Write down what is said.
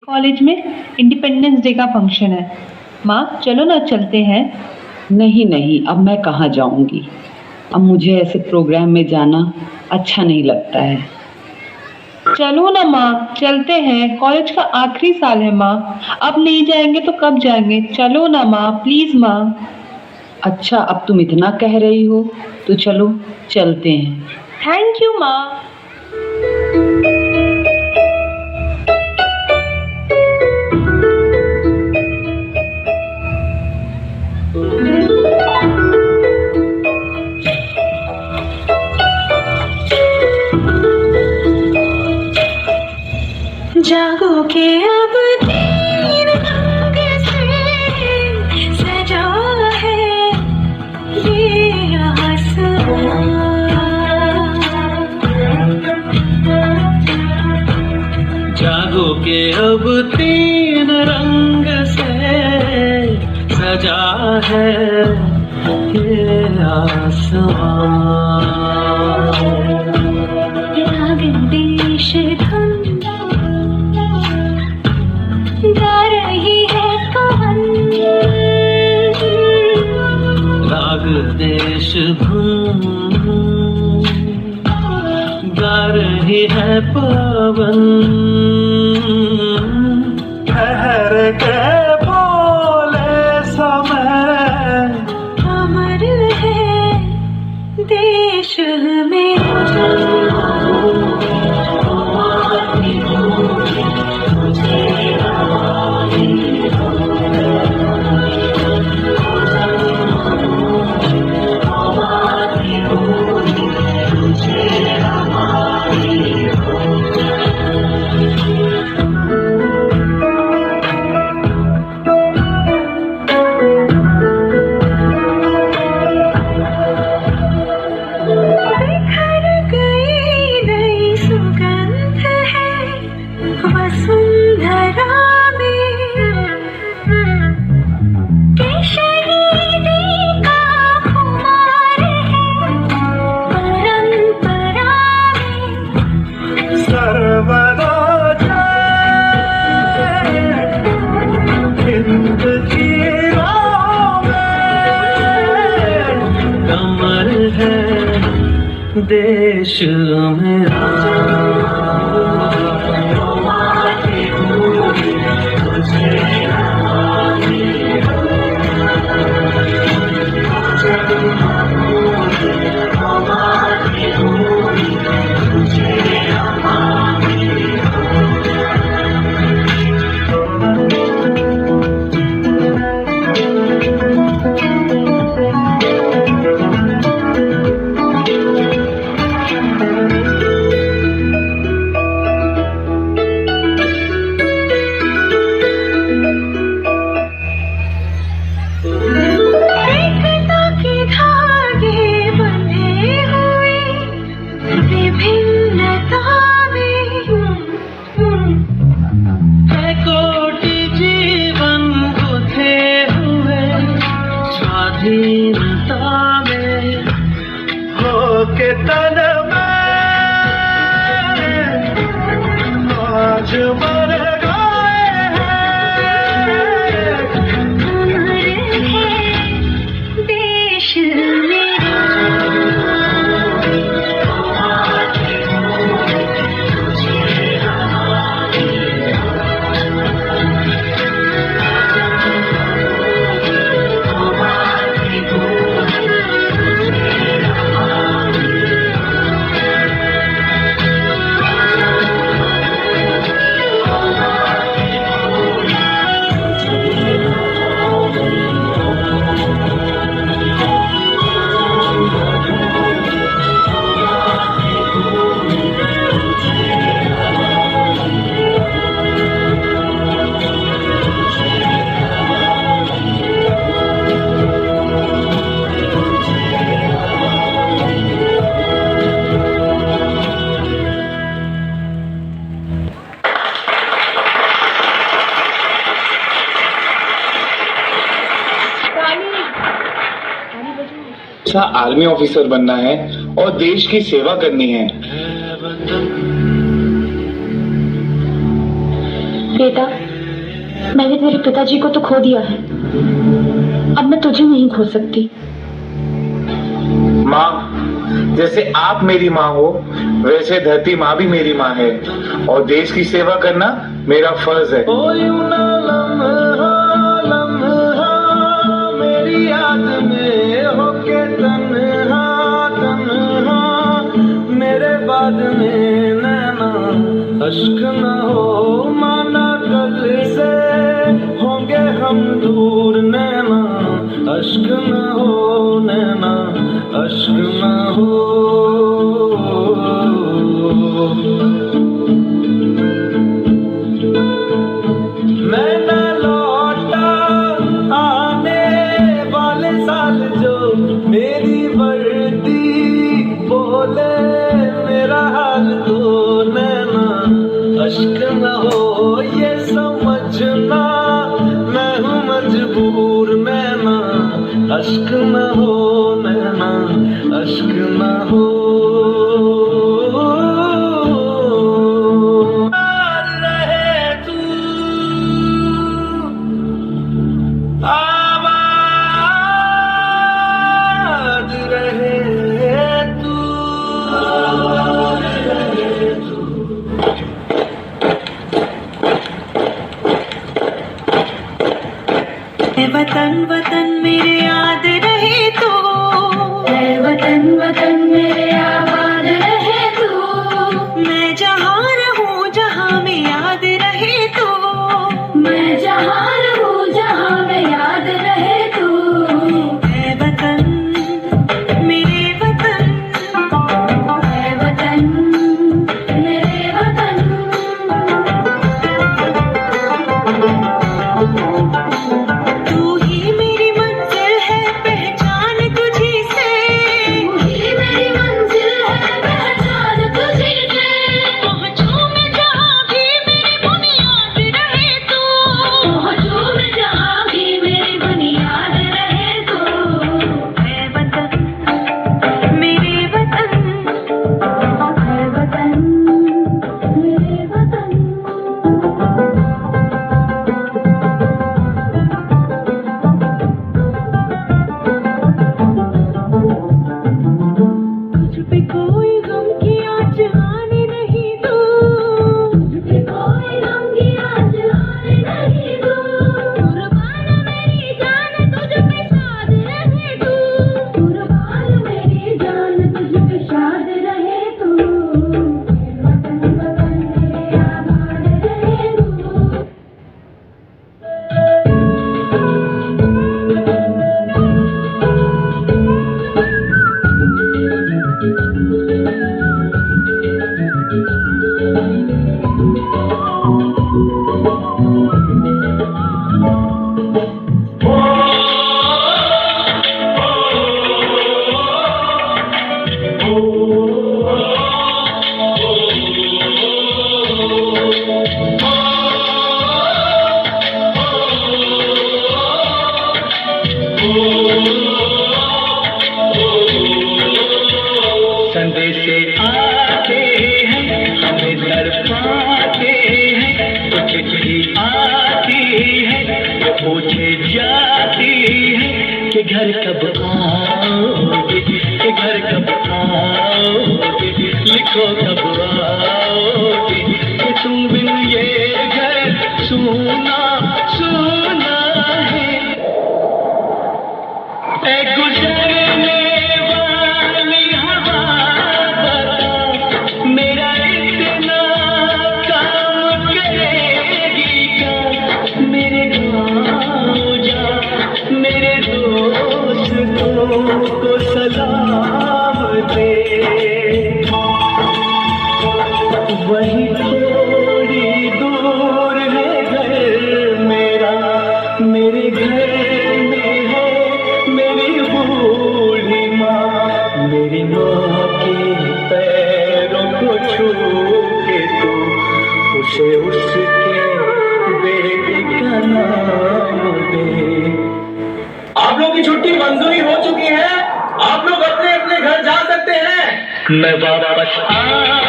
College में independence day का function है। माँ चलो ना, चलते हैं। नहीं नहीं, अब मैं कहाँ जाऊंगी। अब मुझे ऐसे प्रोग्राम में जाना अच्छा नहीं लगता है। चलो ना माँ, चलते हैं। कॉलेज का आखिरी साल है माँ, अब नहीं जाएंगे तो कब जाएंगे। चलो ना माँ, प्लीज माँ। अच्छा, अब तुम इतना कह रही हो तो चलो चलते हैं। थैंक यू माँ। जागो के अब तीन रंग से सजा है ये आसमां। जागो के अब तीन रंग से सजा है ये आसमां। राग देश धुन गा रही है पवन। राग देश धुन गा रही है पवन। ठहर के बोले समय अमर है देश बिखर गई नई सुगंध है वसुंधरा में। केशरी का खुमार है परंपरा में। सर्वदा जय हिंद की राह में कमर है देश मेरा। एकता के धागे बंधे हुए विभिन्नता में। है कोटि जीवन गुथे हुए स्वाधीनता में। हो के तन में आज मर गए हैं। अमर है देश मेरा। अच्छा आर्मी ऑफिसर बनना है और देश की सेवा करनी है। बेटा, मैंने तेरे पिताजी को तो खो दिया है, अब मैं तुझे नहीं खो सकती। माँ, जैसे आप मेरी माँ हो वैसे धरती माँ भी मेरी माँ है और देश की सेवा करना मेरा फर्ज है। ओ यूं ना लम्हा लम्हा मेरी याद में होके तन्हा तन्हा, मेरे बाद में नैना अश्क न हो, माना कल से होंगे हम दूर, नैना अश्क न हो, नैना अश्क न हो। मैं न लौटा आने वाले साल जो मेरी वर्दी बोले मेरा हाल तो, नैना अश्क न हो ये समझना मैं हूँ मजबूर, नैना अश्क न हो, नैना अश्क न हो। रहे तू आबाद रहे तू, आबाद रहे तू। वतन वतन मेरे याद रहे तो, वतन वतन मेरे आबाद रहे तू, मैं जहाँ रहूँ जहाँ में याद रहे तो, मैं जहाँ रहूँ जहाँ में याद रहे तू। ऐ वतन मेरे वतन, ऐ वतन मेरे वतन, तू ही मेरी मंजिल है पहचान तुझी से, तू ही मेरी मंजिल है पहचान तुझी से। पहुँचूं मैं जहाँ भी मेरी बुनियाद रहे तो, पहुँचूं मैं जहाँ भी मेरी बुनियाद रहे तो। ऐ वतन मेरे वतन, ऐ वतन मेरे वतन। तुझ पे कोई गम की आँच आने नहीं दूँ, तुझे कोई गम की आँच आने नहीं दूँ। कुर्बान मेरी जान तुझ पे शाद रहे तू, कुर्बान मेरी जान तुझ पे शाद रहे तू। वतन वतन मेरे आबाद रहे तू। संदेशे आते हैं हमें तड़पाते हैं, तो चिट्ठी आती है वो पूछे जाती है कि घर कब आओगे, कि घर कब आओगे, लिखो कब आओगे, कि तुम बिन ये घर सूना सूना है। ऐ गुजरने वाली हवा बता, मेरा इतना काम करेगी क्या, मेरे गाँव जा मेरे दोस्तों को सलाम दे। वही थोड़ी दूर है घर मेरा, मेरे घर में है मेरी बूढ़ी माँ, मेरी माँ के पैरों को छू के तू उसे उसके बेटे का नाम दे। आप लोग की छुट्टी मंजूरी हो चुकी है, आप लोग अपने अपने घर जा सकते हैं। मैं वापस आ